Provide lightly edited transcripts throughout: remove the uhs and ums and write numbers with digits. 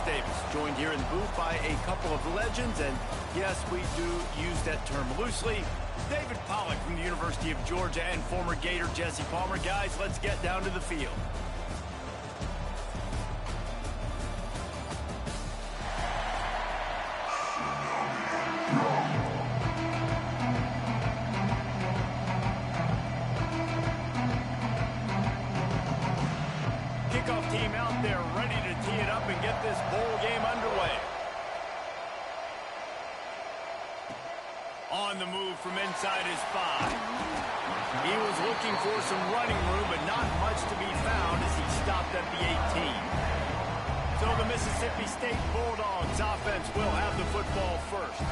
Davis, joined here in the booth by a couple of legends, and yes, we do use that term loosely. David Pollack from the University of Georgia and former Gator Jesse Palmer. Guys, let's get down to the field. Kickoff team out there ready to tee it up and get this bowl game underway. On the move from inside his 5. He was looking for some running room, but not much to be found as he stopped at the 18. So the Mississippi State Bulldogs offense will have the football first.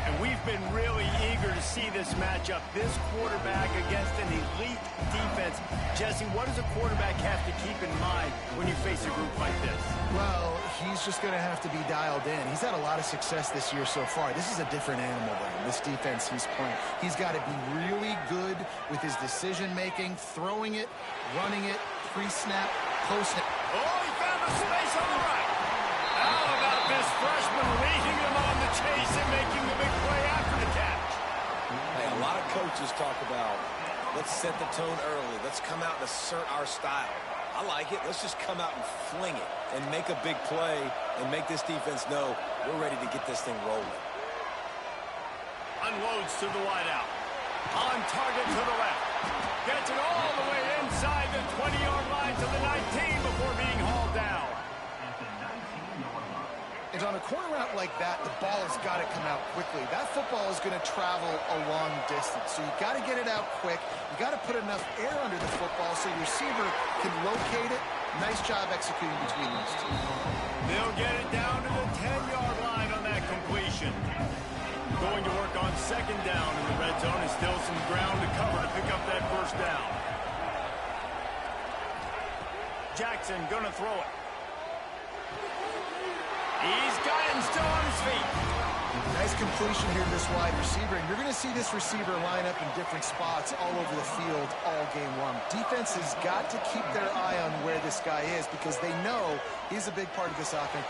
And we've been really eager to see this matchup. This quarterback against an elite defense. Jesse, what does a quarterback have to keep in mind when you face a group like this? Well, he's just going to have to be dialed in. He's had a lot of success this year so far. This is a different animal than this defense he's playing. He's got to be really good with his decision-making, throwing it, running it, pre-snap, post-snap. Oh, he found a space on the right. How about this freshman leading him on the chase and making the big play after the catch? Hey, a lot of coaches talk about, let's set the tone early. Let's come out and assert our style. I like it. Let's just come out and fling it and make a big play and make this defense know we're ready to get this thing rolling. Unloads to the wideout. On target to the left. Gets it all the way inside the 20-yard line to the 19 before being hauled down. And on a corner route like that, the ball has got to come out quickly. That football is going to travel a long distance. So you got to get it out quick. You got to put enough air under the football so your receiver can locate it. Nice job executing between those two. They'll get it down to the 10-yard line on that completion. Going to work on second down in the red zone, and still some ground to cover to pick up that first down. Jackson gonna throw it. He's got it and still on his feet. Nice completion here to this wide receiver. And you're going to see this receiver line up in different spots all over the field all game long. Defense has got to keep their eye on where this guy is because they know he's a big part of this offense.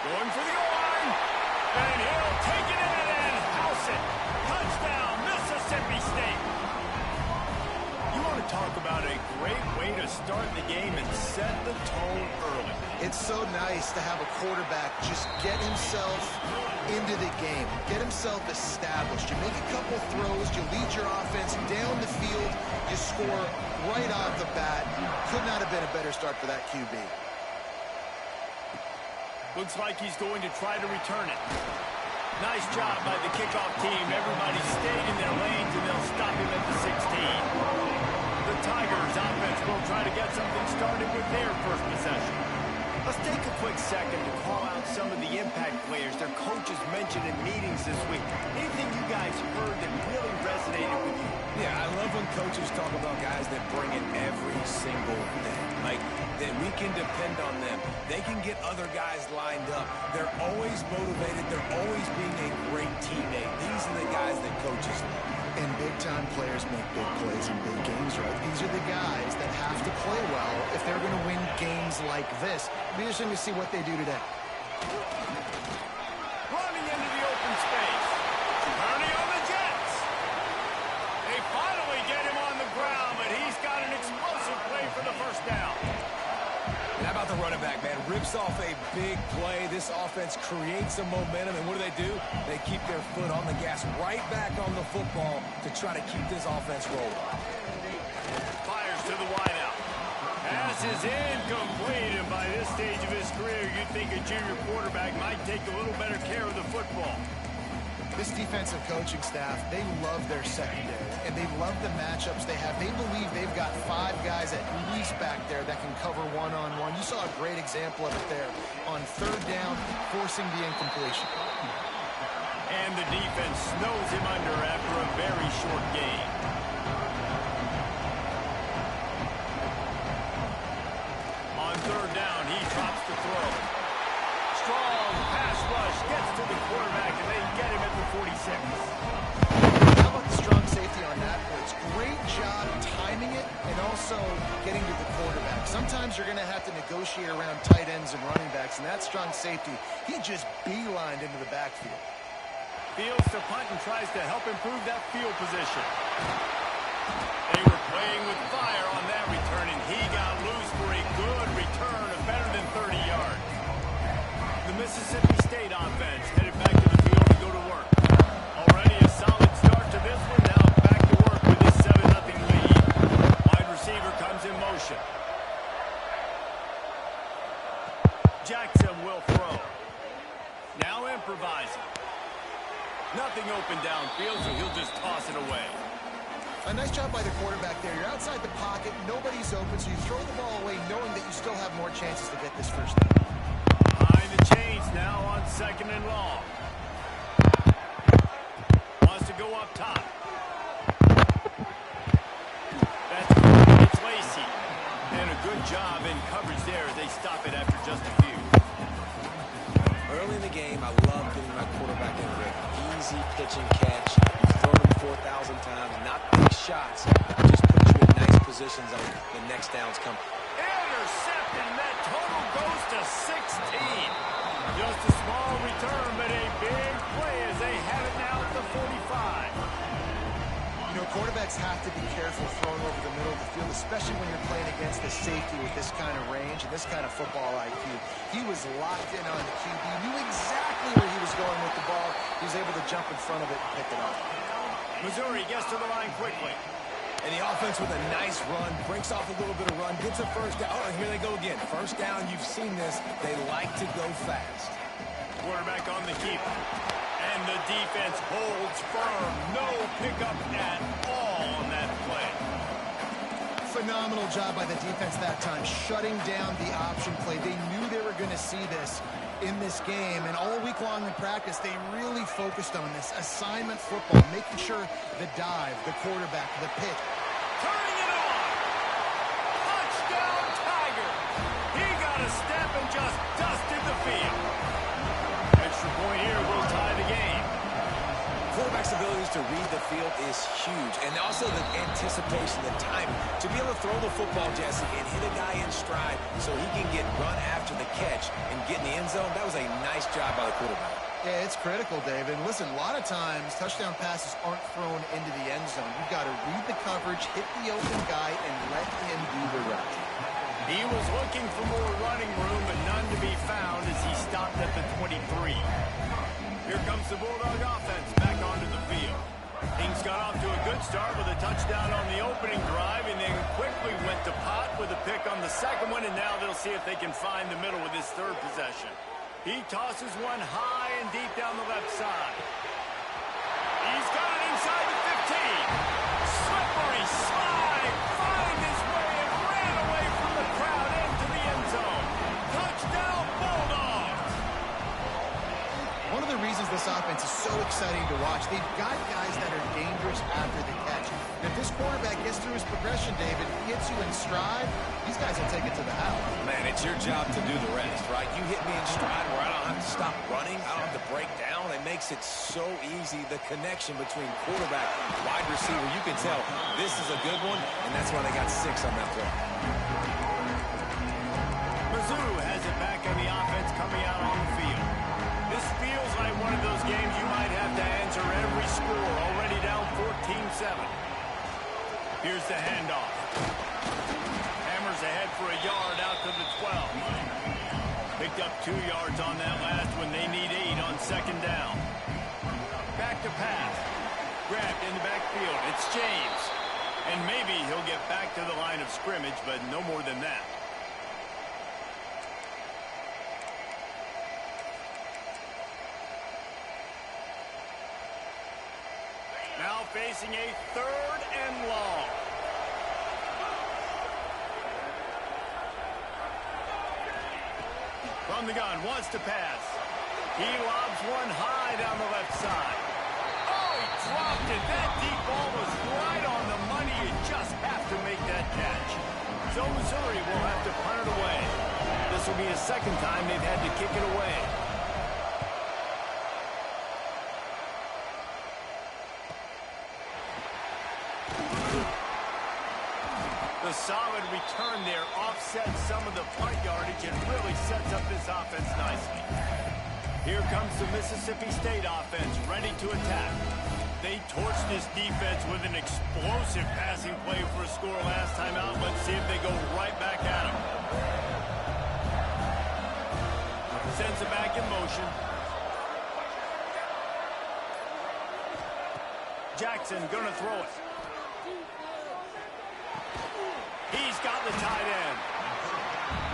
Going for the goal line. And he'll take it in and house it. Touchdown, Mississippi State. You want to talk about a great way to start the game and set the tone early. It's so nice to have a quarterback just get himself into the game, get himself established. You make a couple throws, you lead your offense down the field, you score right off the bat. Could not have been a better start for that QB. Looks like he's going to try to return it. Nice job by the kickoff team. Everybody stayed in their lanes, and they'll stop him at the 16. The Tigers offense will try to get something started with their first possession. Let's take a quick second to call out some of the impact players their coaches mentioned in meetings this week. Anything you guys heard that really resonated with you? Yeah, I love when coaches talk about guys that bring in every single thing. Like, that we can depend on them. They can get other guys lined up. They're always motivated. They're always being a great teammate. These are the guys that coaches love. And big-time players make big plays in big games, right? These are the guys that have to play well if they're going to win games like this. It'll be interesting to see what they do today. Running into the open space. Turning on the Jets. They finally get him on the ground, but he's got an explosive play for the first down. How about the running back, man? Rips off a big play. This offense creates some momentum, and what do? They keep their foot on the gas right back on the football to try to keep this offense rolling. Fires to the wideout. Pass is incomplete, and by this stage of his career, you'd think a junior quarterback might take a little better care of the football. This defensive coaching staff, they love their secondary, and they love the matchups they have. They believe they've got 5 guys at least back there that can cover one-on-one. You saw a great example of it there on third down, forcing the incompletion. And the defense snows him under after a very short gain. On third down, he drops the throw. Strong pass rush gets to the quarterback, and they get him at the 46. How about the strong safety on that blitz? Great job timing it and and also getting to the quarterback. Sometimes you're going to have to negotiate around tight ends and running backs, and that strong safety, he just beelined into the backfield. Fields to punt and tries to help improve that field position. They were playing with fire on that return, and he got loose for a good return of better than 30 yards. The Mississippi State offense headed back to the field to go to work. Already a solid start to this one. Now back to work with this 7-0 lead. Wide receiver comes in motion. Jackson will throw. Now improvising. Nothing open downfield, so he'll just toss it away. A nice job by the quarterback there. You're outside the pocket, nobody's open, so you throw the ball away knowing that you still have more chances to get this first down. Behind the chains now on 2nd and long. Wants to go up top. That's great. It's Lacey. And a good job in coverage there as they stop it after just a few. Early in the game, I love getting my quarterback in there. Easy pitch and catch. You've thrown him 4,000 times, not big shots. Just put you in nice positions on the next downs come. Intercepted, and that total goes to 16. Just a small return, but a big play as they have it now at the 45. You know, quarterbacks have to be careful throwing over the middle of the field, especially when you're playing against the safety with this kind of range and this kind of football IQ. He was locked in on the QB, knew exactly where he was going with the ball. He was able to jump in front of it and pick it up. Missouri gets to the line quickly. And the offense with a nice run, breaks off a little bit of run, gets a first down. Oh, here they go again. First down, you've seen this. They like to go fast. Quarterback on the keeper. And the defense holds firm. No pickup at all on that play. Phenomenal job by the defense that time, shutting down the option play. They knew they were going to see this in this game, and all week long in practice, they really focused on this assignment football, making sure the dive, the quarterback, the pitch. Turning it on. Touchdown, Tiger. He got a step and just dusted the field. Extra point here will tie the game. Quarterback's abilities to read the field is huge, and also the anticipation, the timing. To be able to throw the football, Jesse, and hit a guy in stride so he can get run after the catch and get in the end zone, that was a nice job by the quarterback. Yeah, it's critical, David. Listen, a lot of times touchdown passes aren't thrown into the end zone. You've got to read the coverage, hit the open guy, and let him do the rest. He was looking for more running room, but none to be found as he stopped at the 23. Here comes the Bulldog offense back onto the field. Kings got off to a good start with a touchdown on the opening drive and then quickly went to pot with a pick on the second one, and now they'll see if they can find the middle with this third possession. He tosses one high and deep down the left side. He's got it inside the 15. Slippery slide, find his way and ran away from the crowd into the end zone. Touchdown, Bulldogs! One of the reasons this offense is so exciting to watch, they've got guys that are dangerous after the catch. And if this quarterback gets through his progression, David, gets you in stride, these guys will take it to the house. Man, it's your job to do the rest, right? You hit me in stride where I don't have to stop running. I don't have to break down. It makes it so easy, the connection between quarterback and wide receiver. You can tell this is a good one, and that's why they got 6 on that play. Mizzou has it back on the offense coming out on the field. This feels like one of those games you might have to answer every score, already down 14-7. Here's the handoff. Hammers ahead for a yard out to the 12. Picked up 2 yards on that last one. They need 8 on second down. Back to pass. Grabbed in the backfield. It's James. And maybe he'll get back to the line of scrimmage, but no more than that. Now facing a 3rd and long. From the gun, wants to pass. He lobs one high down the left side. Oh, he dropped it. That deep ball was right on the money. You just have to make that catch. So Missouri will have to punt it away. This will be the second time they've had to kick it away. The solid return there offsets some of the punt yardage and really sets up this offense nicely. Here comes the Mississippi State offense ready to attack. They torched this defense with an explosive passing play for a score last time out. Let's see if they go right back at him. Sends it back in motion. Jackson gonna throw it. He's got the tight end.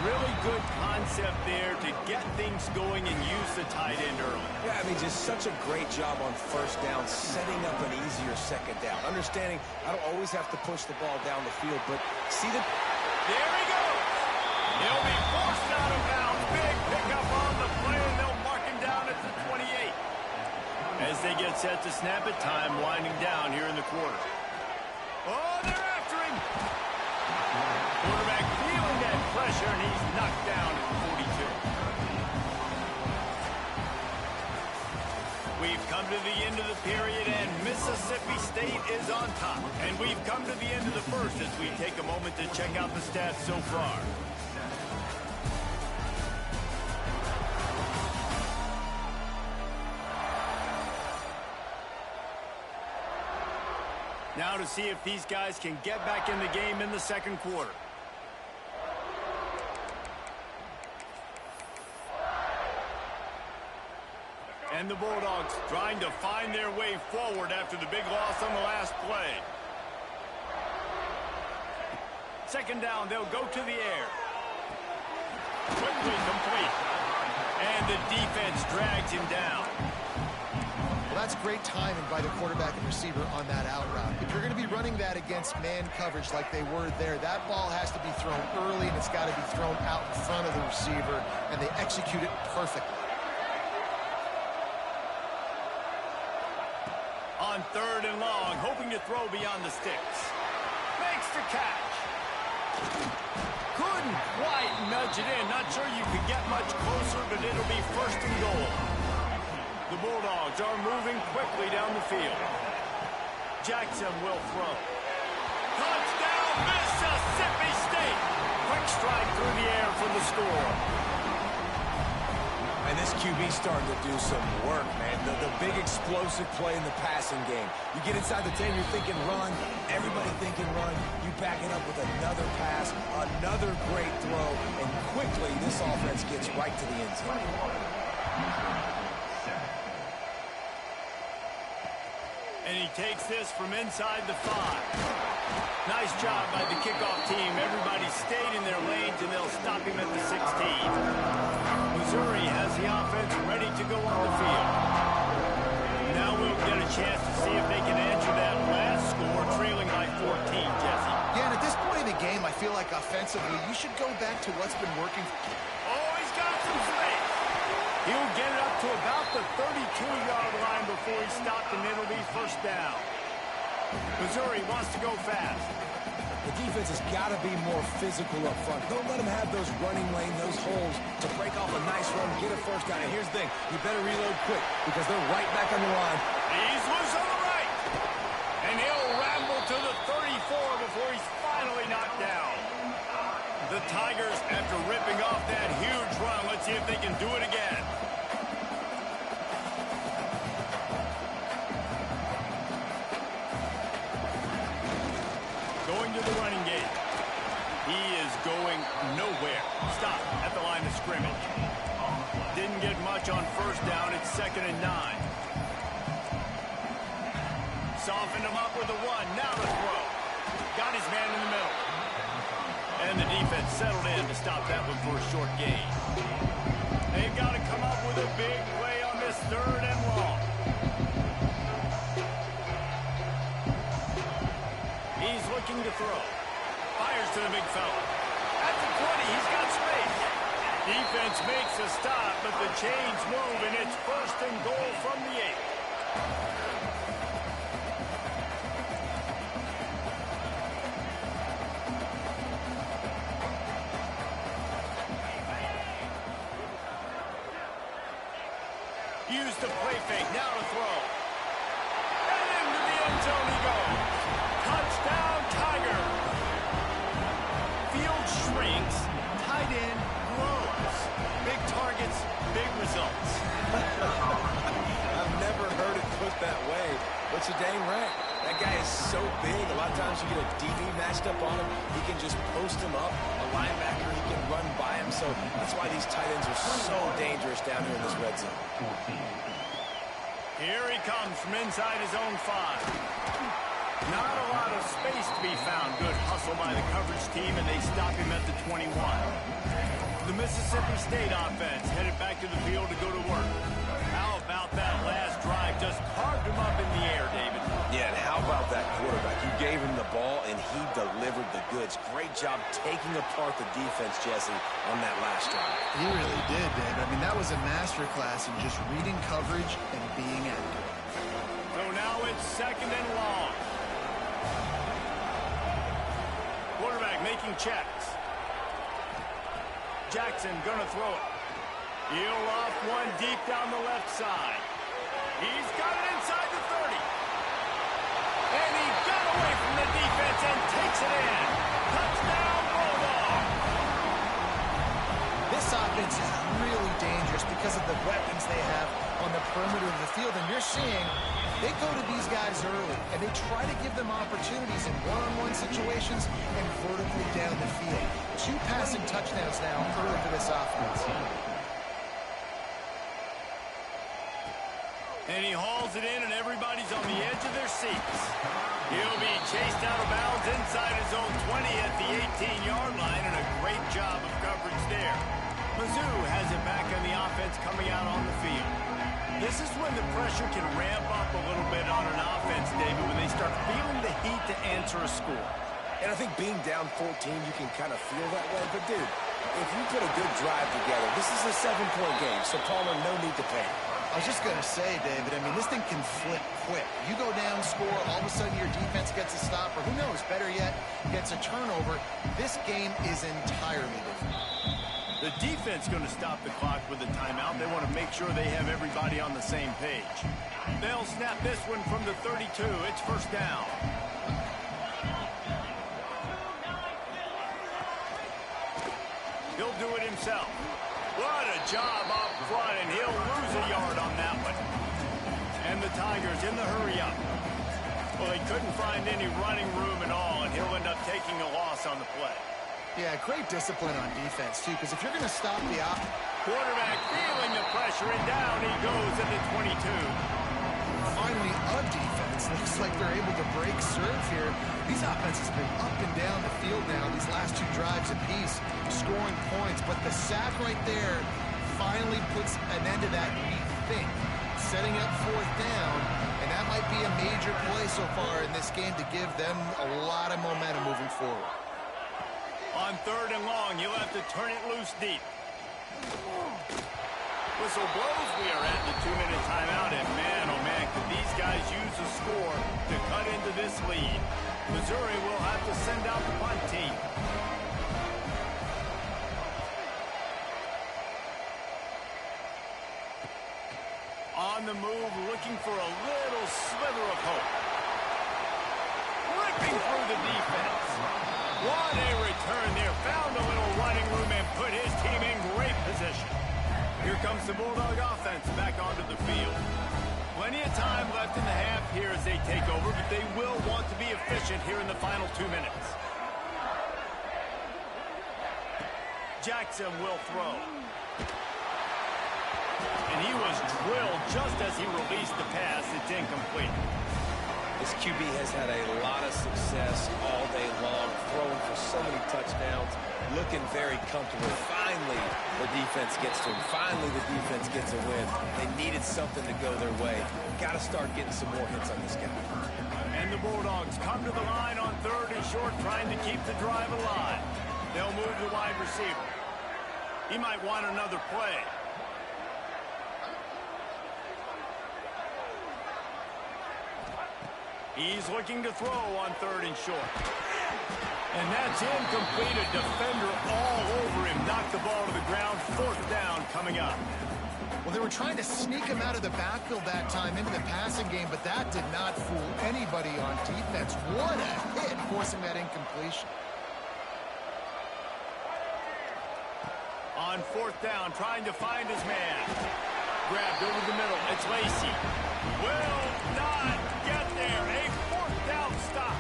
Really good concept there to get things going and use the tight end early. Yeah, I mean, just such a great job on first down, setting up an easier second down. Understanding I don't always have to push the ball down the field, but see the... There he goes. He'll be forced out of bounds. Big pickup on the play, and they'll mark him down at the 28. As they get set to snap it, time winding down here in the quarter. Oh, they're after him. Quarterback feeling that pressure, and he's knocked down at the 42. We've come to the end of the period, and Mississippi State is on top. And we've come to the end of the first as we take a moment to check out the stats so far. Now to see if these guys can get back in the game in the second quarter. And the Bulldogs trying to find their way forward after the big loss on the last play. Second down, they'll go to the air. Quickly complete. And the defense drags him down. Well, that's great timing by the quarterback and receiver on that out route. If you're going to be running that against man coverage like they were there, that ball has to be thrown early, and it's got to be thrown out in front of the receiver, and they execute it perfectly. On third and long, hoping to throw beyond the sticks. Makes the catch. Couldn't quite nudge it in. Not sure you could get much closer, but it'll be first and goal. The Bulldogs are moving quickly down the field. Jackson will throw. Touchdown, Mississippi State. Quick strike through the air for the score. And this QB's starting to do some work, man. The big explosive play in the passing game. You get inside the 10, you're thinking run. Everybody thinking run. You back it up with another pass, another great throw, and quickly this offense gets right to the end zone. And he takes this from inside the 5. Nice job by the kickoff team. Everybody stayed in their lanes, and they'll stop him at the 16. Missouri has the offense ready to go on the field. Now we'll get a chance to see if they can answer that last score, trailing by 14, Jesse. Yeah, and at this point in the game, I feel like offensively, you should go back to what's been working. Oh, he's got some space. He'll get it up to about the 32-yard line before he stopped, and it'll be first down. Missouri wants to go fast. The defense has got to be more physical up front. Don't let them have those running lanes, those holes to break off a nice run, get a first down. And here's the thing, you better reload quick because they're right back on the line. He's loose on the right. And he'll ramble to the 34 before he's finally knocked down. The Tigers, after ripping off that huge run, let's see if they can do it again. Going to the running game. He is going nowhere. Stop at the line of scrimmage. Didn't get much on first down. It's 2nd and 9. Softened him up with a run. Now to throw. Got his man in the middle. And the defense settled in to stop that one for a short gain. They've got to come up with a big play on this 3rd and long. He's looking to throw. Fires to the big fella. At the 20, he's got space. Defense makes a stop, but the chains move, and it's 1st and goal from the 8. Use the play fake, now to throw. And into the end zone he goes. Touchdown, Tiger. drinks, tight end glows. Big targets, big results. I've never heard it put that way, but you're dang right. That guy is so big. A lot of times you get a DB matched up on him. He can just post him up. A linebacker, he can run by him. So that's why these tight ends are so dangerous down here in this red zone. Here he comes from inside his own 5. Not a lot of space to be found. Good hustle by the coverage team, and they stop him at the 21. The Mississippi State offense headed back to the field to go to work. How about that last drive? Just carved him up in the air, David. Yeah, and how about that quarterback? You gave him the ball, and he delivered the goods. Great job taking apart the defense, Jesse, on that last drive. He really did, Dave. I mean, that was a masterclass in just reading coverage and being accurate. So now it's 2nd and long. Quarterback making checks. Jackson gonna throw it. He'll off one deep down the left side. He's got it inside the 30. And he got away from the defense and takes it in. Touchdown, Bulldog. This offense is really dangerous because of the weapons they have on the perimeter of the field. And you're seeing they go to these guys early, and they try to give them opportunities in one-on-one situations and vertically down the field. 2 passing touchdowns now early for this offense. And he hauls it in, and everybody's on the edge of their seats. He'll be chased out of bounds inside his own 20 at the 18-yard line, and a great job of coverage there. Mizzou has it back on the offense coming out on the field. This is when the pressure can ramp up a little bit on an offense, David, when they start feeling the heat to answer a score. And I think being down 14, you can kind of feel that way. But, dude, if you put a good drive together, this is a 7-point game, so Palmer, no need to panic. I was just going to say, David, I mean, this thing can flip quick. You go down, score, all of a sudden your defense gets a stop, or who knows, better yet, gets a turnover. This game is entirely different. The defense going to stop the clock with a timeout. They want to make sure they have everybody on the same page. They'll snap this one from the 32. It's 1st down. He'll do it himself. What a job up front, and he'll lose a yard on that one. And the Tigers in the hurry-up. Well, they couldn't find any running room at all, and he'll end up taking a loss on the play. Yeah, great discipline on defense, too, because if you're going to stop the quarterback feeling the pressure, and down he goes at the 22. Finally, a defense. Looks like they're able to break serve here. These offenses have been up and down the field now these last 2 drives apiece, scoring points. But the sack right there finally puts an end to that, we think, setting up 4th down. And that might be a major play so far in this game to give them a lot of momentum moving forward. On 3rd and long, you'll have to turn it loose deep. Whistle blows. We are at the 2-minute timeout, and man, oh man, could these guys use a score to cut into this lead. Missouri will have to send out the punt team. On the move, looking for a little slither of hope. Ripping through the defense. What a return there. Found a little running room and put his team in great position. Here comes the Bulldog offense back onto the field. Plenty of time left in the half here as they take over, but they will want to be efficient here in the final 2 minutes. Jackson will throw. And he was drilled just as he released the pass. It's incomplete. This QB has had a lot of success all day long, throwing for so many touchdowns, looking very comfortable. Finally, the defense gets to him. Finally, the defense gets a win. They needed something to go their way. Got to start getting some more hits on this guy. And the Bulldogs come to the line on 3rd and short, trying to keep the drive alive. They'll move the wide receiver. He might want another play. He's looking to throw on 3rd and short. And that's incomplete. A defender all over him. Knocked the ball to the ground. 4th down coming up. Well, they were trying to sneak him out of the backfield that time into the passing game, but that did not fool anybody on defense. What a hit, forcing that incompletion. on 4th down, trying to find his man. Grabbed over the middle. It's Lacy. Will not get there. A 4th down stop.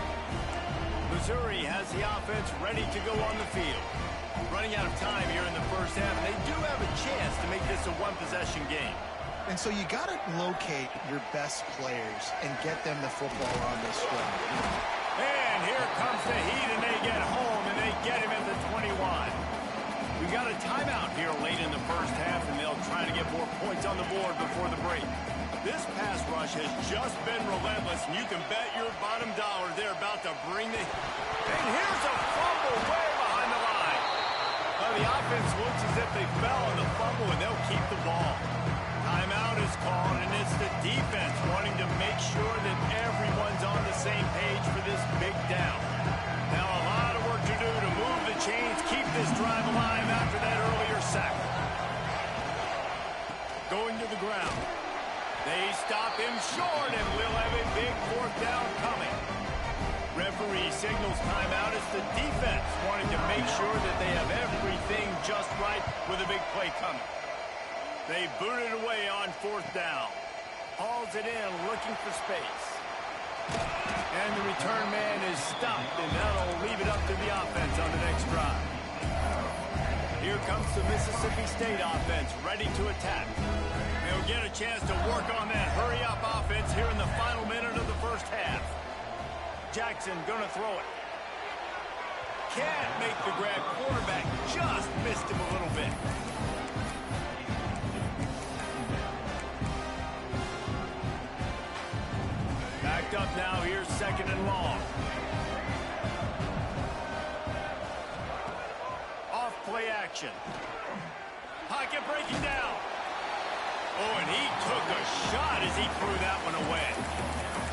Missouri has the offense ready to go on the field. Running out of time here in the first half, and they do have a chance to make this a one-possession game. And so you got to locate your best players and get them the football on this drive. And here comes the heat, and they get home, and they get him at the 21. We got a timeout here late in the first half, and they'll try to get more points on the board before the break. This pass rush has just been relentless, and you can bet your bottom dollar they're about to bring the... And here's a fumble way behind the line. Well, the offense looks as if they fell on the fumble, and they'll keep the ball. Timeout is called, and it's the defense wanting to make sure that everyone's on the same page for this big down. Now a lot of work to do to move the chains, keep this drive alive after that earlier sack. Going to the ground. They stop him short, and we'll have a big 4th down coming. Referee signals timeout as the defense wanting to make sure that they have everything just right with a big play coming. They boot it away on 4th down. Hauls it in, looking for space. And the return man is stopped, and that'll leave it up to the offense on the next drive. Here comes the Mississippi State offense, ready to attack. They'll get a chance to work on that hurry-up offense here in the final minute of the first half. Jackson gonna throw it. Can't make the grab. Quarterback just missed him a little bit. Backed up now. Here's 2nd and long. Off play action. Pocket breaking down. Oh, and he took a shot as he threw that one away.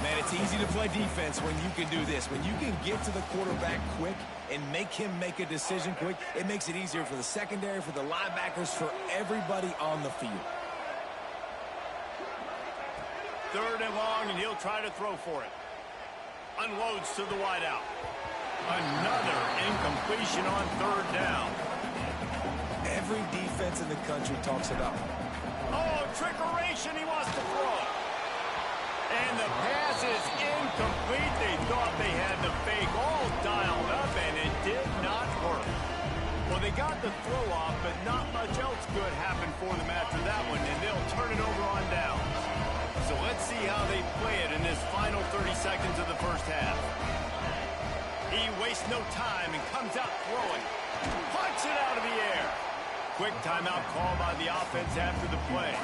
Man, it's easy to play defense when you can do this. When you can get to the quarterback quick and make him make a decision quick, it makes it easier for the secondary, for the linebackers, for everybody on the field. 3rd and long, and he'll try to throw for it. Unloads to the wideout. Another incompletion on 3rd down. Every defense in the country talks about. Oh, trickeration, he wants to throw. And the pass is incomplete. They thought they had the fake all dialed up, and it did not work. Well, they got the throw off, but not much else good happened for them after that one, and they'll turn it over on downs. So let's see how they play it in this final 30 seconds of the first half. He wastes no time and comes out throwing. Punts it out of the air. Quick timeout call by the offense after the play.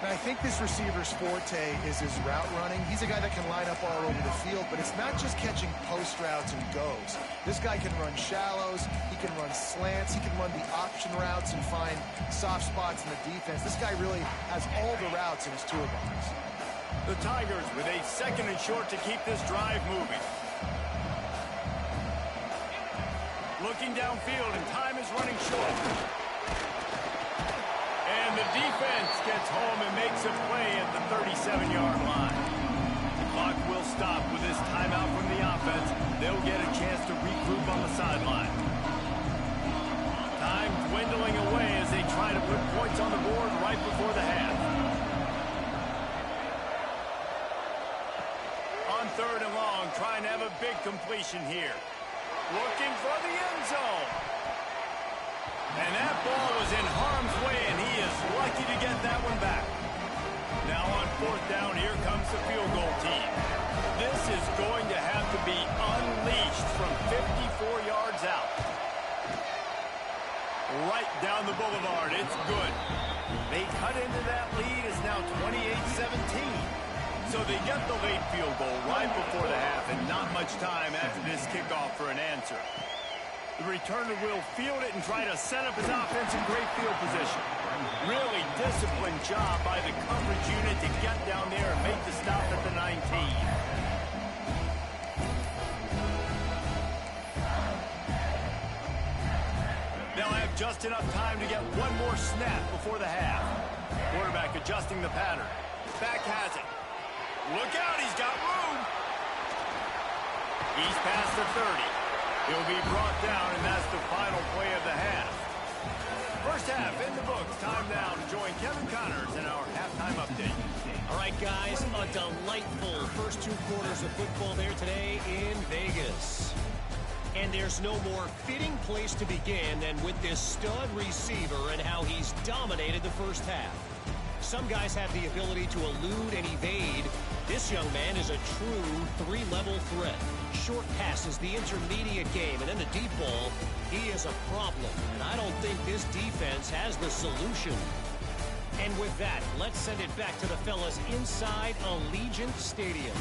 And I think this receiver's forte is his route running. He's a guy that can line up all over the field, but it's not just catching post routes and goes. This guy can run shallows, he can run slants, he can run the option routes and find soft spots in the defense. This guy really has all the routes in his toolbox. The Tigers with a 2nd and short to keep this drive moving. Looking downfield, and time is running short. And the defense gets home and makes a play at the 37-yard line. The clock will stop with this timeout from the offense. They'll get a chance to regroup on the sideline. Time dwindling away as they try to put points on the board right before the half. On 3rd and long, trying to have a big completion here. Looking for the end zone. And that ball was in harm's way, and he is lucky to get that one back. Now on 4th down, here comes the field goal team. This is going to have to be unleashed from 54 yards out. Right down the boulevard, it's good. They cut into that lead. It's now 28-17. So they get the late field goal right before the half, and not much time after this kickoff for an answer. The returner will field it and try to set up his offense in great field position. Really disciplined job by the coverage unit to get down there and make the stop at the 19. They'll have just enough time to get one more snap before the half. Quarterback adjusting the pattern. Back has it. Look out, he's got room. He's past the 30. He'll be brought down, and that's the final play of the half. First half in the books. Time now to join Kevin Connors in our halftime update. All right, guys, a delightful first 2 quarters of football there today in Vegas. And there's no more fitting place to begin than with this stud receiver and how he's dominated the first half. Some guys have the ability to elude and evade. This young man is a true 3-level threat. Short passes, the intermediate game, and then the deep ball. He is a problem, and I don't think this defense has the solution. And with that, let's send it back to the fellas inside Allegiant Stadium.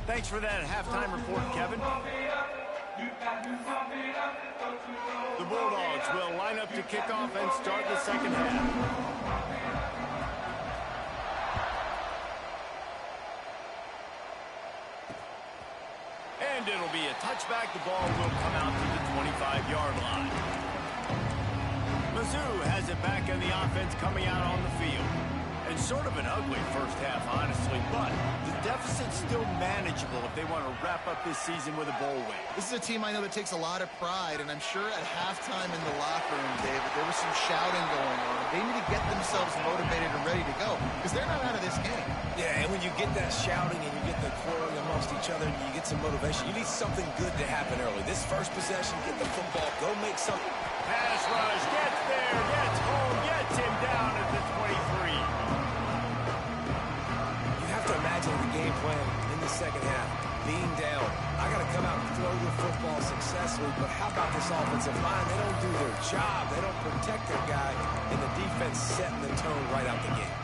Thanks for that halftime report, Kevin. The Bulldogs will line up to kick off and start the second half. And it'll be a touchback. The ball will come out to the 25-yard line. Mizzou has it back in the offense coming out on the field. And sort of an ugly first half, honestly, but the deficit's still manageable if they want to wrap up this season with a bowl win. This is a team I know that takes a lot of pride, and I'm sure at halftime in the locker room, David, there was some shouting going on. They need to get themselves motivated and ready to go, because they're not out of this game. Yeah, and when you get that shouting and you get the quarreling amongst each other and you get some motivation, you need something good to happen early. This first possession, get the football, go make something. Pass rush, gets there, gets home, gets him down at the 23. You have to imagine the game plan in the second half. Being down, I got to come out and throw the football successfully, but how about this offensive line? They don't do their job. They don't protect their guy, and the defense setting the tone right out the gate.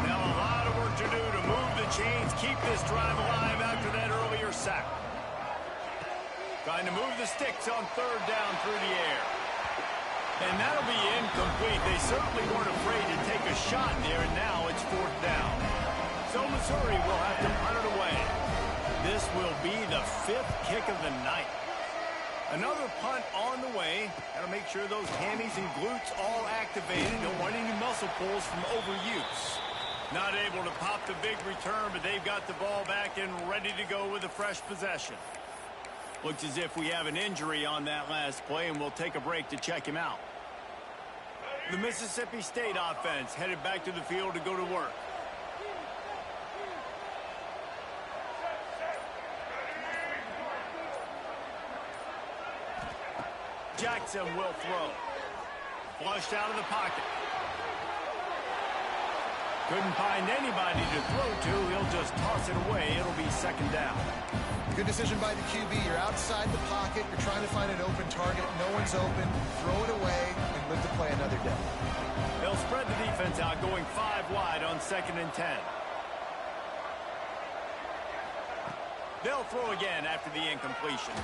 Now a lot of work to do to move the chains, keep this drive alive after that earlier sack. Trying to move the sticks on third down through the air. And that'll be incomplete. They certainly weren't afraid to take a shot there, and now it's fourth down. So Missouri will have to punt it away. This will be the 5th kick of the night. Another punt on the way. Got to make sure those hammies and glutes all activated. Don't want any muscle pulls from overuse. Not able to pop the big return, but they've got the ball back and ready to go with a fresh possession. Looks as if we have an injury on that last play, and we'll take a break to check him out. The Mississippi State offense headed back to the field to go to work. Jackson will throw. Flushed out of the pocket. Couldn't find anybody to throw to. He'll just toss it away. It'll be second down. Good decision by the QB. You're outside the pocket. You're trying to find an open target. No one's open. Throw it away and live to play another day. They'll spread the defense out, going 5 wide on 2nd and 10. They'll throw again after the incompletion.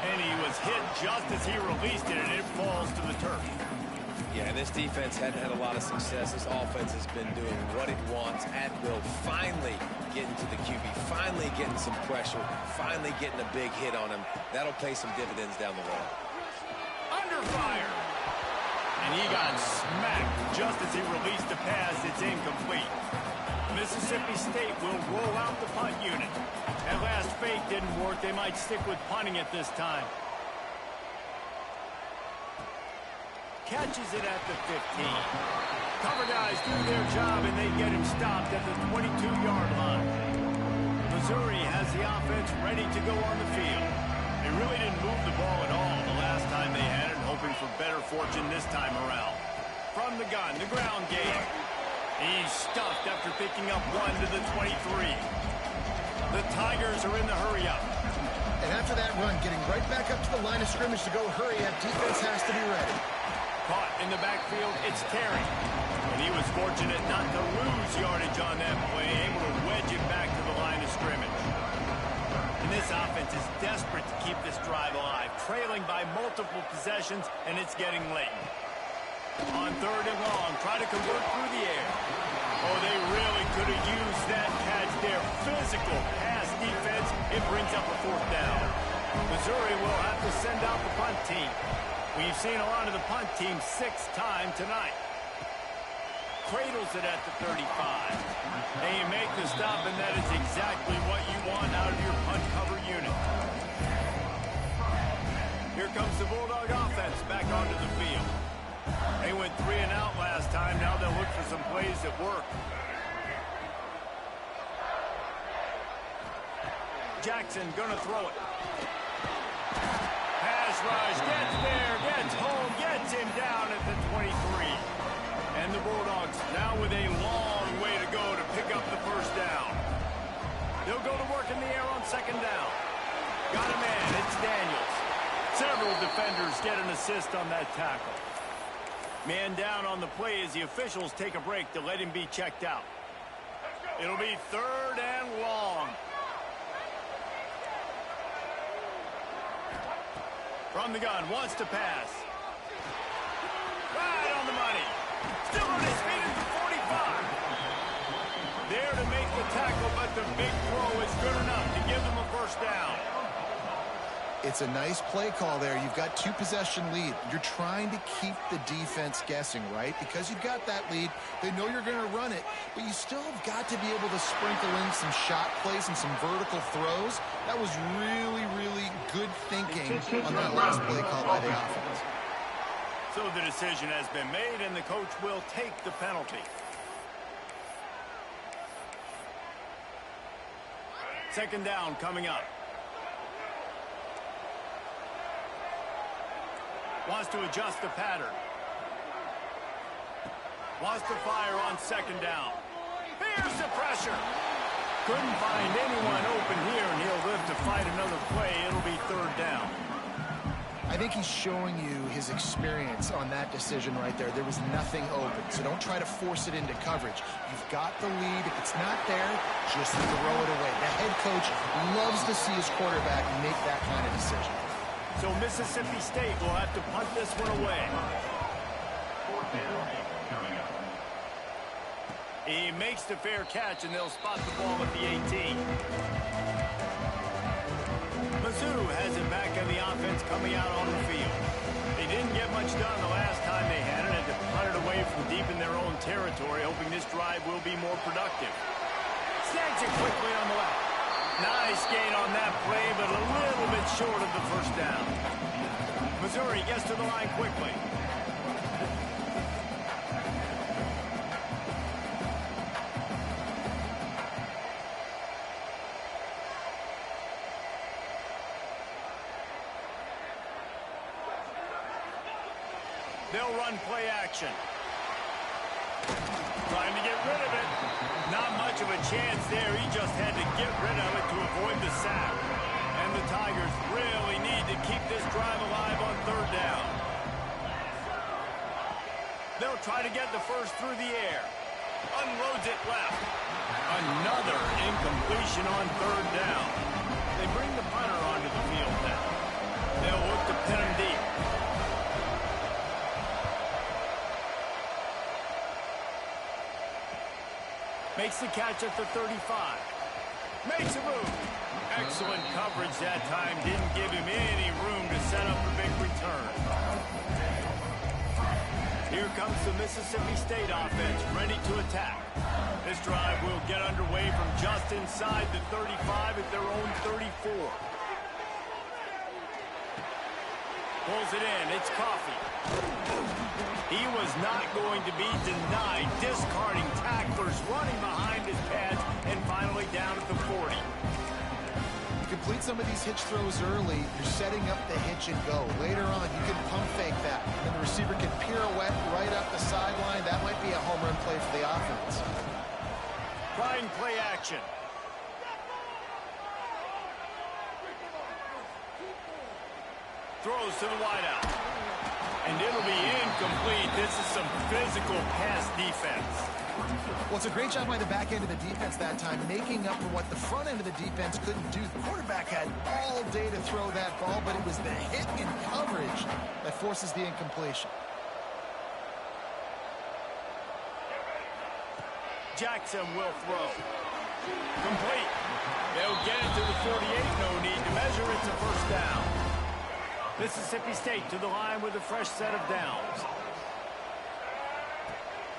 And he was hit just as he released it, and it falls to the turf. Yeah, and this defense hadn't had a lot of success. This offense has been doing what it wants at will. Finally getting to the QB. Finally getting some pressure. Finally getting a big hit on him. That'll pay some dividends down the road. Under fire. And he got smacked just as he released the pass. It's incomplete. Mississippi State will roll out the punt unit. That last fake didn't work. They might stick with punting it this time. Catches it at the 15. Cover guys do their job, and they get him stopped at the 22-yard line. Missouri has the offense ready to go on the field. They really didn't move the ball at all the last time they had it, hoping for better fortune this time around. From the gun, the ground game. He's stuffed after picking up 1 to the 23. The Tigers are in the hurry-up. And after that run, getting right back up to the line of scrimmage to go hurry up, defense has to be ready. Caught in the backfield, it's Terry. And he was fortunate not to lose yardage on that play, able to wedge it back to the line of scrimmage. And this offense is desperate to keep this drive alive, trailing by multiple possessions, and it's getting late. On 3rd and long, try to convert through the air. Oh, they really could have used that catch there. Physical pass defense, it brings up a 4th down. Missouri will have to send out the punt team. We've seen a lot of the punt team 6 times tonight. Cradles it at the 35. And you make the stop, and that is exactly what you want out of your punt cover unit. Here comes the Bulldog offense back onto the field. They went 3 and out last time. Now they'll look for some plays that work. Jackson gonna throw it. Pass rush, gets there, gets home, gets him down at the 23. And the Bulldogs now with a long way to go to pick up the first down. They'll go to work in the air on second down. Got a man, it's Daniels. Several defenders get an assist on that tackle. Man down on the play as the officials take a break to let him be checked out. It'll be 3rd and long. From the gun, wants to pass. Right on the money. Still on his feet at the 45. There to make the tackle, but the big throw is good enough to give them a first down. It's a nice play call there. You've got 2-possession lead. You're trying to keep the defense guessing, right? Because you've got that lead. They know you're going to run it, but you still have got to be able to sprinkle in some shot plays and some vertical throws. That was really, really good thinking on that last play call by the offense. So the decision has been made, and the coach will take the penalty. Second down coming up. Wants to adjust the pattern. Wants to fire on second down. Here's the pressure. Couldn't find anyone open here, and he'll live to fight another play. It'll be 3rd down. I think he's showing you his experience on that decision right there. There was nothing open, so don't try to force it into coverage. You've got the lead. If it's not there, just throw it away. The head coach loves to see his quarterback make that kind of decision. So Mississippi State will have to punt this one away. He makes the fair catch, and they'll spot the ball at the 18. Mizzou has it back on the offense coming out on the field. They didn't get much done the last time they had it, and to punt it away from deep in their own territory, hoping this drive will be more productive. Snags it quickly on the left. Nice gain on that play, but a little bit short of the first down. Missouri gets to the line quickly. They'll run play action. Trying to get rid of it. Not much of a chance there. He just had to get rid of it to avoid the sack. And the Tigers really need to keep this drive alive on 3rd down. They'll try to get the first through the air. Unloads it left. Another incompletion on 3rd down. They bring the punter onto the field now. They'll look to pin him deep. Makes the catch at the 35. Makes a move. Excellent coverage that time. Didn't give him any room to set up a big return. Here comes the Mississippi State offense, ready to attack. This drive will get underway from just inside the 35 at their own 34. Pulls it in. It's Coffee. He was not going to be denied, discarding tacklers, running behind his pads, and finally down at the 40. Complete some of these hitch throws early. You're setting up the hitch and go. Later on, you can pump fake that. And the receiver can pirouette right up the sideline. That might be a home run play for the offense. Trying play action. Throws to the wideout. And it'll be incomplete. This is some physical pass defense. Well, it's a great job by the back end of the defense that time, making up for what the front end of the defense couldn't do. The quarterback had all day to throw that ball, but it was the hit in coverage that forces the incompletion. Jackson will throw. Complete. They'll get it to the 48. No need to measure. It's a first down. Mississippi State to the line with a fresh set of downs.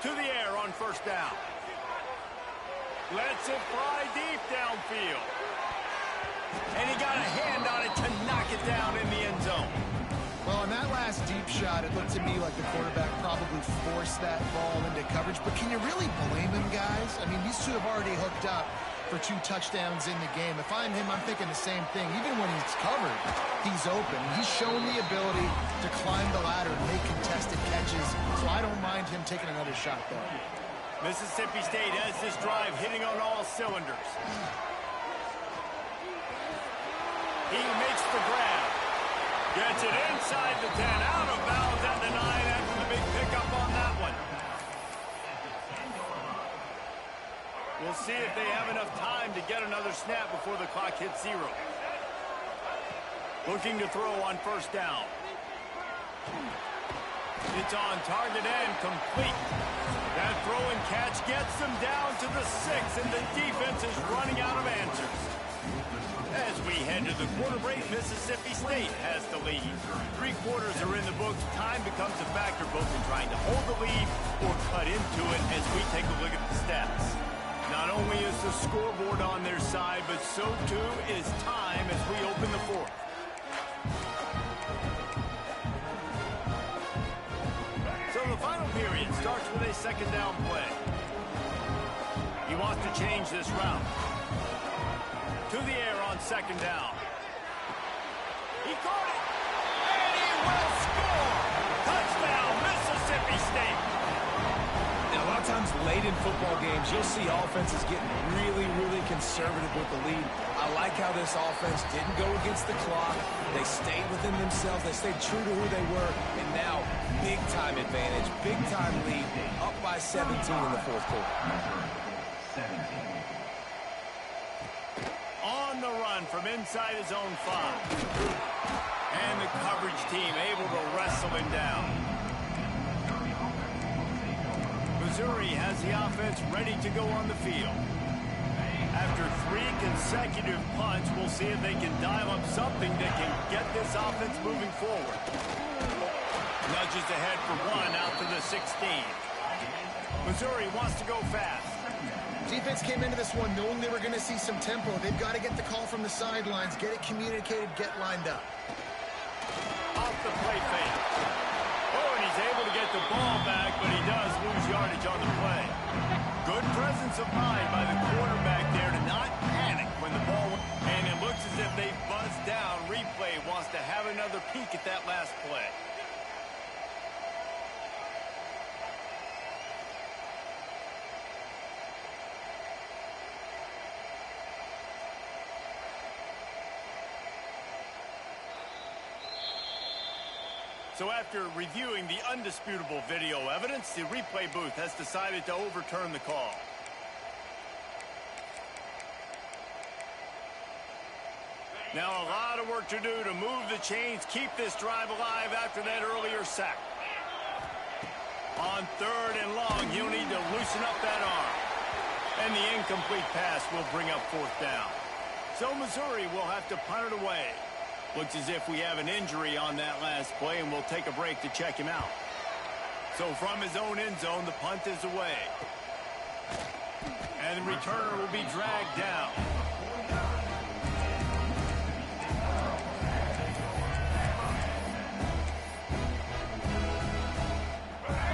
To the air on first down. Lets it fly deep downfield. And he got a hand on it to knock it down in the end zone. last deep shot, it looked to me like the quarterback probably forced that ball into coverage. But can you really blame him, guys? I mean, these two have already hooked up for 2 touchdowns in the game. If I'm him, I'm thinking the same thing. Even when he's covered, he's open. He's shown the ability to climb the ladder and make contested catches, so I don't mind him taking another shot there. Mississippi State has this drive hitting on all cylinders. He makes the grab. Gets it inside the 10, out of bounds at the 9 after the big pickup on that one. We'll see if they have enough time to get another snap before the clock hits 0. Looking to throw on first down. It's on target and complete. That throw and catch gets them down to the 6, and the defense is running out of answers. As we head to the quarter break, Mississippi State has the lead. 3 quarters are in the books. Time becomes a factor both in trying to hold the lead or cut into it as we take a look at the stats. Not only is the scoreboard on their side, but so too is time as we open the 4th. So the final period starts with a second down play. He wants to change this route. To the air on second down. He caught it, and he will score! Touchdown, Mississippi State! Now, a lot of times late in football games, you'll see offenses getting really, really conservative with the lead. I like how this offense didn't go against the clock. They stayed within themselves. They stayed true to who they were. And now, big-time advantage, big-time lead, up by 17 in the 4th quarter. On the run from inside his own 5. And the coverage team able to wrestle him down. Missouri has the offense ready to go on the field. After 3 consecutive punts, we'll see if they can dial up something that can get this offense moving forward. Nudges ahead for 1 out to the 16. Missouri wants to go fast. Defense came into this one knowing they were going to see some tempo. They've got to get the call from the sidelines, get it communicated, get lined up. Off the play fake. Oh, and he's able to get the ball back, but he does lose yardage on the play. Good presence of mind by the quarterback there to not panic when the ball went. And it looks as if they buzzed down. Replay wants to have another peek at that last play. So after reviewing the undisputable video evidence, the replay booth has decided to overturn the call. Now a lot of work to do to move the chains, keep this drive alive after that earlier sack. On 3rd and long, he'll need to loosen up that arm. And the incomplete pass will bring up 4th down. So Missouri will have to punt it away. Looks as if we have an injury on that last play, and we'll take a break to check him out. So from his own end zone, the punt is away. And the returner will be dragged down.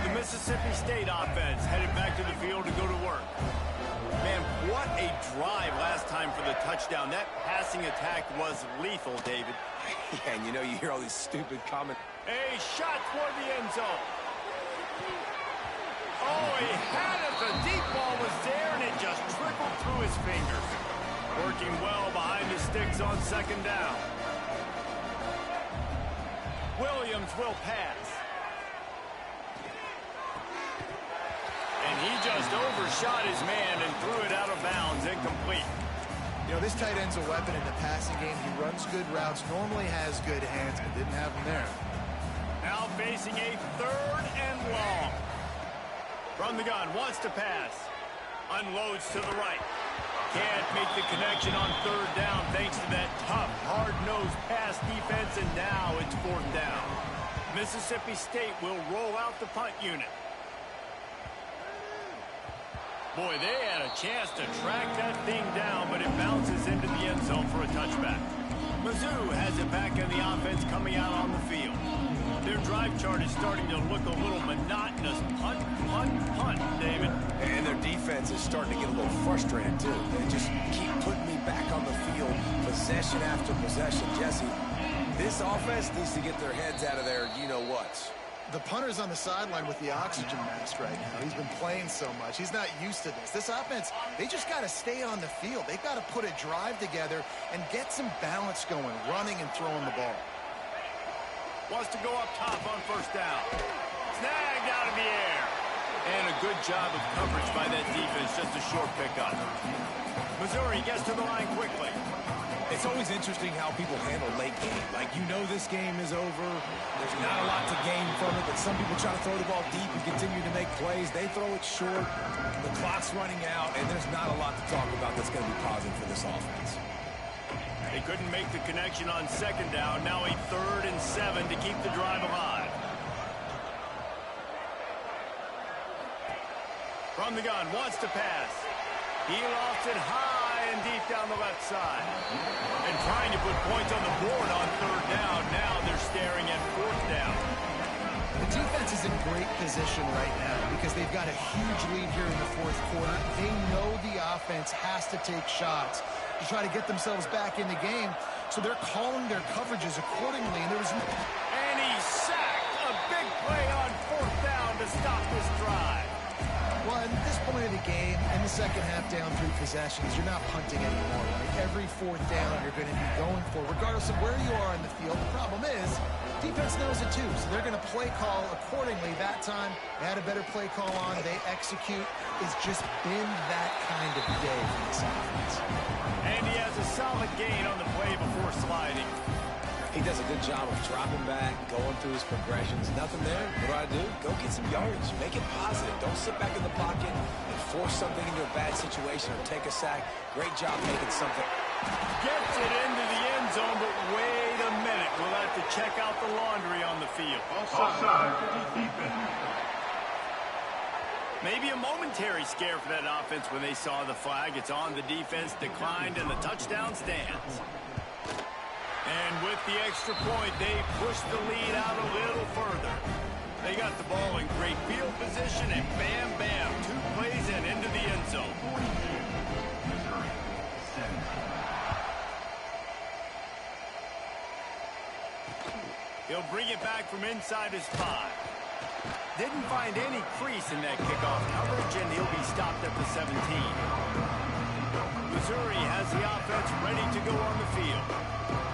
The Mississippi State offense headed back to the field to go to work. Man, what a drive last time for the touchdown. That passing attack was lethal, David. Yeah, and you know, you hear all these stupid comments. A shot toward the end zone. Oh, he had it. The deep ball was there, and it just trickled through his fingers. Working well behind the sticks on second down. Williams will pass. And he just overshot his man and threw it out of bounds, incomplete. You know, this tight end's a weapon in the passing game. He runs good routes, normally has good hands, but didn't have them there. Now facing a 3rd and long. From the gun, wants to pass. Unloads to the right. Can't make the connection on 3rd down thanks to that tough, hard-nosed pass defense, and now it's 4th down. Mississippi State will roll out the punt unit. Boy, they had a chance to track that thing down, but it bounces into the end zone for a touchback. Mizzou has it back in the offense coming out on the field. Their drive chart is starting to look a little monotonous. Punt, punt, punt, David. And their defense is starting to get a little frustrated, too. They just keep putting me back on the field, possession after possession. Jesse, this offense needs to get their heads out of their you-know-whats. The punter's on the sideline with the oxygen mask right now. He's been playing so much. He's not used to this. This offense, they just got to stay on the field. They've got to put a drive together and get some balance going, running and throwing the ball. Wants to go up top on first down. Snagged out of the air. And a good job of coverage by that defense. Just a short pickup. Missouri gets to the line quickly. It's always interesting how people handle late game. Like, you know this game is over. There's not a lot to gain from it, but some people try to throw the ball deep and continue to make plays. They throw it short. The clock's running out, and there's not a lot to talk about that's going to be positive for this offense. They couldn't make the connection on second down. Now a 3rd and 7 to keep the drive alive. From the gun, wants to pass. He lofts it high and deep down the left side. And trying to put points on the board on 3rd down. Now they're staring at 4th down. The defense is in great position right now because they've got a huge lead here in the 4th quarter. They know the offense has to take shots to try to get themselves back in the game. So they're calling their coverages accordingly. And he's sacked. A big play on 4th down to stop this drive. Well, at this point of the game, in the second half down 3 possessions, you're not punting anymore, right? Every 4th down you're going to be going for, regardless of where you are in the field. The problem is, defense knows it too, so they're going to play call accordingly. That time, they had a better play call on. They execute. It's just been that kind of day for this offense. And he has a solid gain on the play before sliding. He does a good job of dropping back, going through his progressions. Nothing there. What do? Go get some yardage. Make it positive. Don't sit back in the pocket and force something into a bad situation or take a sack. Great job making something. Gets it into the end zone, but wait a minute. We'll have to check out the laundry on the field. Offside. Defense. Maybe a momentary scare for that offense when they saw the flag. It's on the defense, declined, and the touchdown stands. And with the extra point, they push the lead out a little further. They got the ball in great field position, and bam, bam, 2 plays and into the end zone. He'll bring it back from inside his 5. Didn't find any crease in that kickoff coverage, and he'll be stopped at the 17. Missouri has the offense ready to go on the field.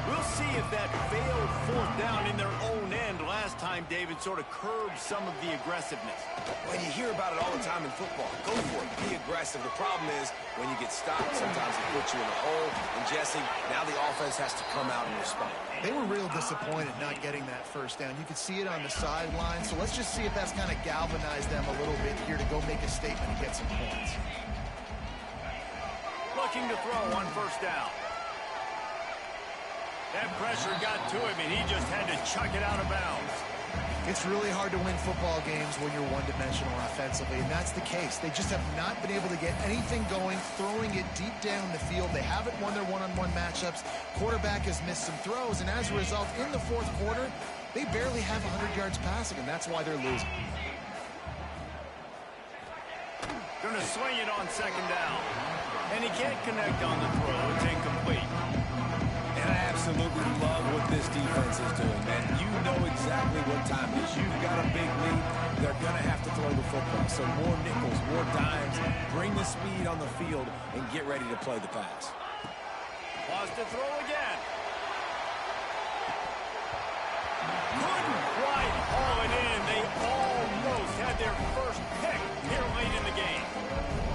We'll see if that failed 4th down in their own end last time, David, sort of curbed some of the aggressiveness. When you hear about it all the time in football, go for it. Be aggressive. The problem is when you get stopped, sometimes it puts you in a hole. And, Jesse, now the offense has to come out and respond. They were real disappointed not getting that 1st down. You could see it on the sideline. So let's just see if that's kind of galvanized them a little bit here to go make a statement and get some points. Looking to throw on 1st down. That pressure got to him, and he just had to chuck it out of bounds. It's really hard to win football games when you're one-dimensional offensively, and that's the case. They just have not been able to get anything going, throwing it deep down the field. They haven't won their one-on-one matchups. Quarterback has missed some throws, and as a result, in the 4th quarter, they barely have 100 yards passing, and that's why they're losing. Going to swing it on 2nd down. And he can't connect on the throw. It's incomplete. And I absolutely love what this defense is doing, man. You know exactly what time it is. You've got a big lead. They're going to have to throw the football. So more nickels, more dimes. Bring the speed on the field and get ready to play the pass. Wants to throw again. Couldn't quite haul it in. They almost had their first pick here late in the game.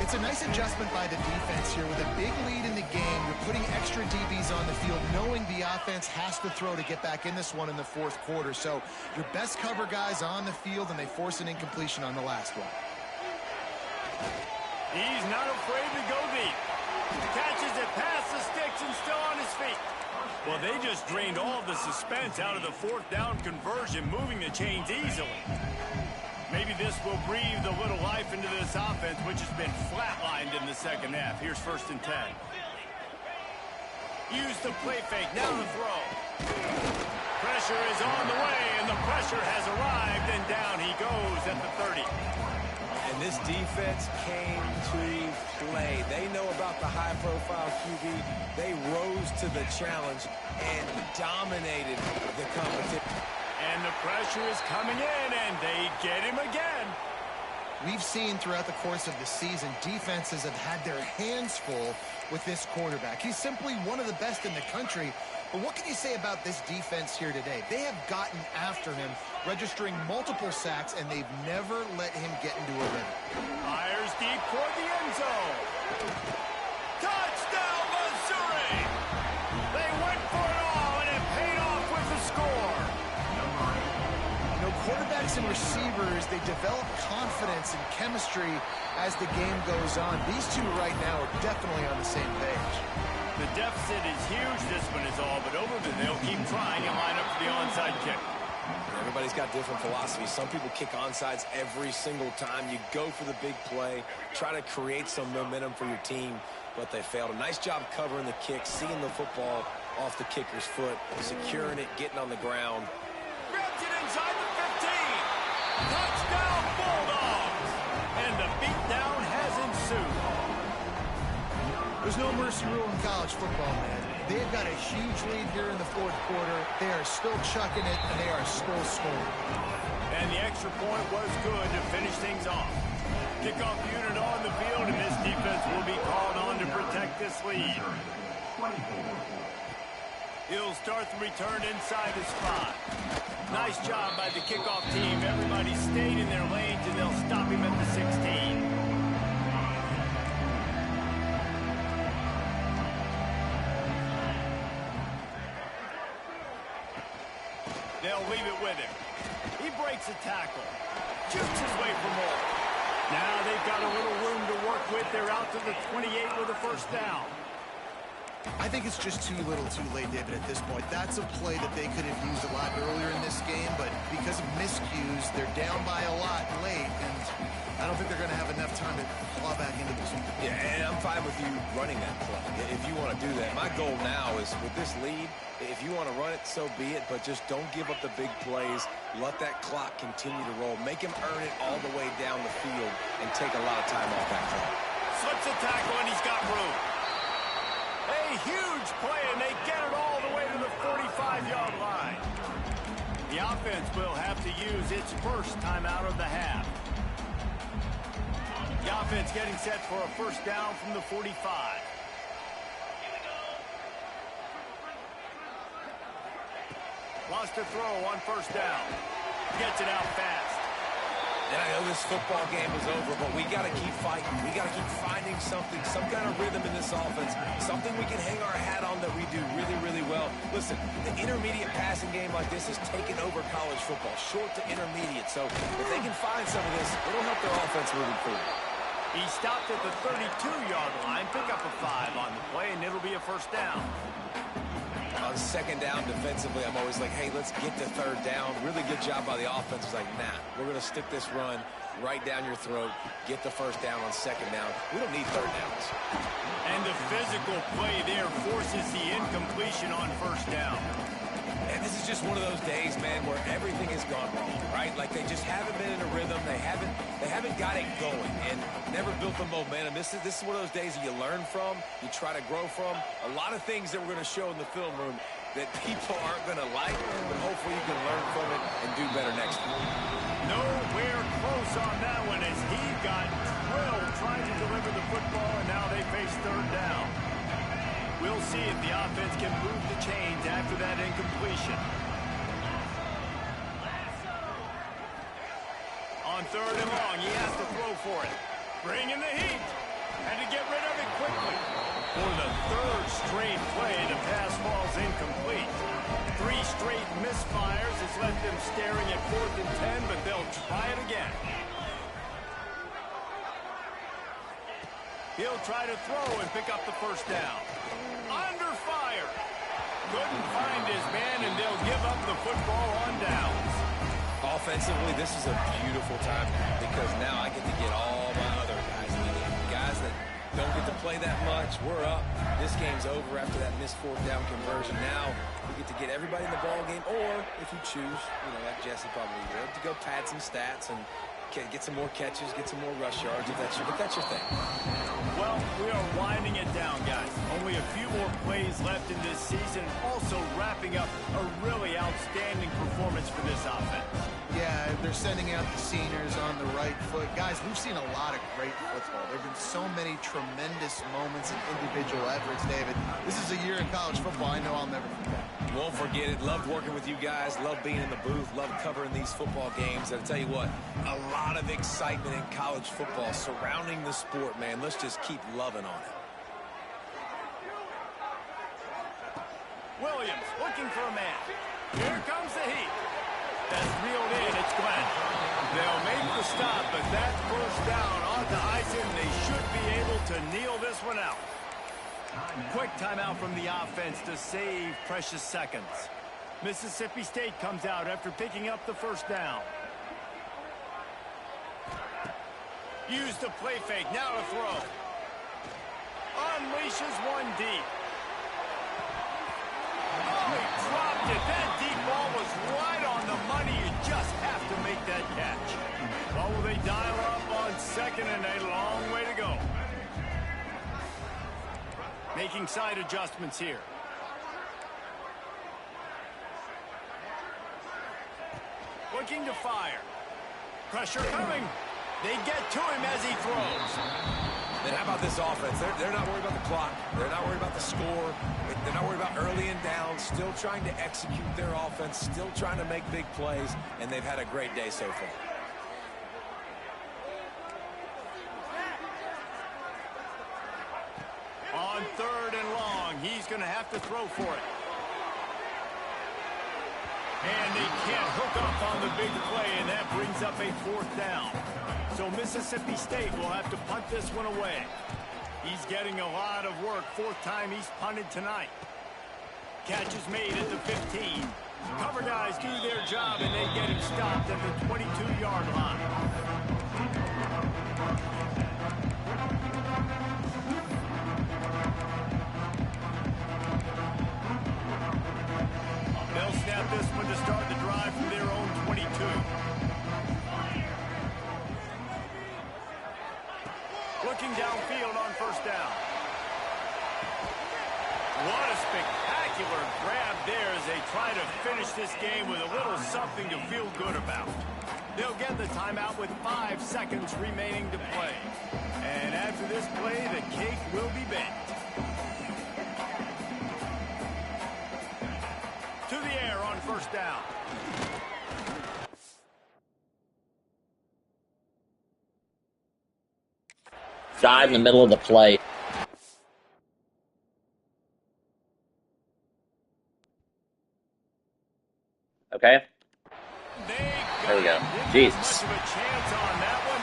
It's a nice adjustment by the defense here. With a big lead in the game, you're putting extra DBs on the field, knowing the offense has to throw to get back in this one in the 4th quarter. So your best cover guys on the field, and they force an incompletion on the last one. He's not afraid to go deep. Catches it past the sticks and still on his feet. Well, they just drained all of the suspense out of the 4th down conversion, moving the chains easily. Maybe this will breathe a little life into this offense, which has been flatlined in the second half. Here's 1st and 10. Use the play fake. Now the throw. Pressure is on the way, and the pressure has arrived, and down he goes at the 30. And this defense came to play. They know about the high-profile QB. They rose to the challenge and dominated the competition. And the pressure is coming in, and they get him again. We've seen throughout the course of the season, defenses have had their hands full with this quarterback. He's simply one of the best in the country. But what can you say about this defense here today? They have gotten after him, registering multiple sacks, and they've never let him get into a rhythm. Fires deep toward the end zone. Touchdown, Missouri! They went for it all, and it paid off with the score. You know, quarterbacks and receivers, they develop confidence and chemistry as the game goes on. These two right now are definitely on the same page. The deficit is huge. This one is all but over, but they'll keep trying and line up for the onside kick. Everybody's got different philosophies. Some people kick onside every single time. You go for the big play, try to create some momentum for your team, but they failed. A nice job covering the kick, seeing the football off the kicker's foot, securing it, getting on the ground. Grabs it inside the 15. Touchdown, Bulldogs! And the beatdown has ensued. There's no mercy rule in college football, man. They've got a huge lead here in the fourth quarter. They are still chucking it, and they are still scoring. And the extra point was good to finish things off. Kickoff unit on the field, and this defense will be called on to protect this lead. He'll start the return inside the spot. Nice job by the kickoff team. Everybody stayed in their lanes, and they'll stop him at the 16. They'll leave it with him. He breaks a tackle. Shoots his way for more. Now they've got a little room to work with. They're out to the 28 with a first down. I think it's just too little too late, David, at this point. That's a play that they could have used a lot earlier in this game, but because of miscues, they're down by a lot late, and I don't think they're going to have enough time to claw back into this. Yeah, and I'm fine with you running that play if you want to do that. My goal now is with this lead, if you want to run it, so be it, but just don't give up the big plays. Let that clock continue to roll. Make him earn it all the way down the field and take a lot of time off that clock. Slips a tackle, and he's got room. A huge play, and they get it all the way to the 45-yard line. The offense will have to use its first timeout of the half. The offense getting set for a first down from the 45. Lost a throw on first down. Gets it out fast. And I know this football game is over, but we got to keep fighting. We got to keep finding something, some kind of rhythm in this offense, something we can hang our hat on that we do really, really well. Listen, the intermediate passing game like this is taking over college football, short to intermediate. So if they can find some of this, it'll help their offense moving forward. He stopped at the 32-yard line, pick up a 5 on the play, and it'll be a first down. On second down defensively, I'm always like, hey, let's get to third down. Really good job by the offense. It's like, nah, we're going to stick this run right down your throat, get the first down on second down. We don't need third downs. And the physical play there forces the incompletion on first down. And this is just one of those days, man, where everything has gone wrong, right? Like they just haven't been in a rhythm. They haven't got it going and never built the momentum. This is one of those days that you learn from, you try to grow from. A lot of things that we're going to show in the film room that people aren't going to like, but hopefully you can learn from it and do better next time. Nowhere close on that one as he got drilled trying to deliver the football, and now they face third down. We'll see if the offense can move the chains after that incompletion. On third and long, he has to throw for it. Bringing the heat. And to get rid of it quickly. For the third straight play, the pass falls incomplete. 3 straight misfires has left them staring at 4th and 10, but they'll try it again. He'll try to throw and pick up the first down. Under fire. Couldn't find his man, and they'll give up the football on downs. Offensively, this is a beautiful time because now I get to get all my other guys that don't get to play that much. We're up. This game's over after that missed fourth down conversion. Now we get to get everybody in the ball game, or if you choose, like Jesse probably would, to go pad some stats and get some more catches, get some more rush yards if that's your thing. Well, we are winding it down, guys. Only a few more plays left in this season. Also wrapping up a really outstanding performance for this offense. Yeah, they're sending out the seniors on the right foot. Guys, we've seen a lot of great football. There have been so many tremendous moments and individual efforts, David. This is a year in college football I know I'll never forget. Won't forget it. Loved working with you guys. Loved being in the booth. Loved covering these football games. I'll tell you what, a lot of excitement in college football surrounding the sport, man. Let's just keep loving on it. Williams looking for a man. Here comes the heat. That's reeled in. It's Glenn. They'll make the stop, but that's first down onto Eisen. They should be able to kneel this one out. Quick timeout from the offense to save precious seconds. Mississippi State comes out after picking up the first down. Use the play fake. Now to throw. Unleashes one deep. Oh, he dropped it. That deep ball was right on the money. You just have to make that catch. Well, will they dial up on second and a long way to go? Making side adjustments here. Looking to fire. Pressure coming. They get to him as he throws. And how about this offense? They're not worried about the clock. They're not worried about the score. They're not worried about early and down. Still trying to execute their offense. Still trying to make big plays. And they've had a great day so far. On third and long, he's going to have to throw for it. And they can't hook up on the big play, and that brings up a fourth down. So Mississippi State will have to punt this one away. He's getting a lot of work. Fourth time he's punted tonight. Catch is made at the 15. Cover guys do their job, and they get him stopped at the 22-yard line. They'll snap this one to start the drive from their own 22. Looking downfield on first down. What a spectacular grab there as they try to finish this game with a little something to feel good about. They'll get the timeout with 5 seconds remaining to play. And after this play, the cake will be baked. To the air on first down. Dive in the middle of the play. Okay. There we go. Jesus. Much of a chance on that one.